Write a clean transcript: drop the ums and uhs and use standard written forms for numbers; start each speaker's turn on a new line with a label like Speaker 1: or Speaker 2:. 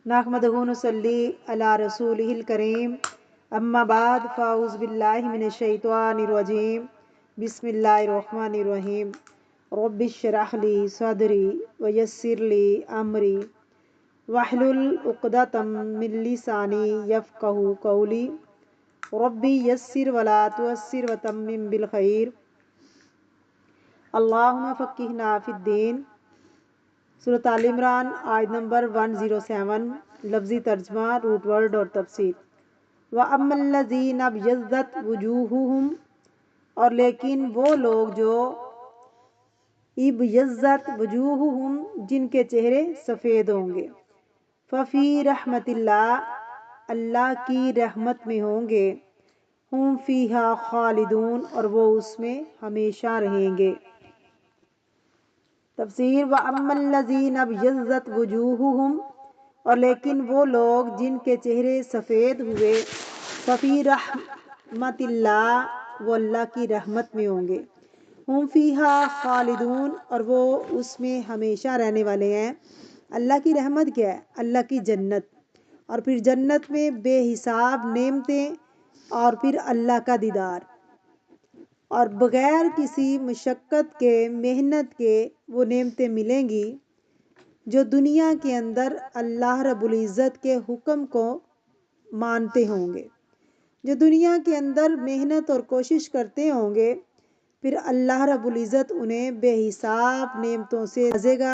Speaker 1: نحمدہ ونصلی علی رسولہ الکریم اما بعد فاعوذ باللہ من الشیطان الرجیم بسم اللہ الرحمن الرحیم رب اشرح لی صدری ویسر لی امری واحلل عقدۃ من لسانی یفقہوا قولی ربی یسر ولا تعسر وتمم بالخیر اللہم فقہنا فی الدین۔ سورۃ آل عمران آیت نمبر 107، لفظی ترجمہ، روٹ ورڈ اور تفسیر۔ وَأَمَّا الَّذِينَ ابْيَضَّتْ وُجُوهُهُمْ، اور لیکن وہ لوگ جو ابْيَضَّتْ وُجُوهُهُمْ، جن کے چہرے سفید ہوں گے، فَفِي رَحْمَةِ اللَّهِ، اللہ کی رحمت میں ہوں گے، هُمْ فِيهَا خَالِدُونَ، اور وہ اس میں ہمیشہ رہیں گے۔ تفسیر۔ وَأَمَّا الَّذِينَ ابْيَضَّتْ وُجُوهُهُمْ، اور لیکن وہ لوگ جن کے چہرے سفید ہوئے، فَفِي رَحْمَةِ اللَّهِ، وہ اللہ کی رحمت میں ہوں گے، هُمْ فِيهَا خَالِدُونَ، اور وہ اس میں ہمیشہ رہنے والے ہیں۔ اللہ کی رحمت کیا ہے؟ اللہ کی جنت، اور پھر جنت میں بے حساب نعمتیں، اور پھر اللہ کا دیدار، اور بغیر کسی مشقت کے، محنت کے وہ نعمتیں ملیں گی جو دنیا کے اندر اللہ رب العزت کے حکم کو مانتے ہوں گے، جو دنیا کے اندر محنت اور کوشش کرتے ہوں گے، پھر اللہ رب العزت انہیں بے حساب نعمتوں سے نوازے گا،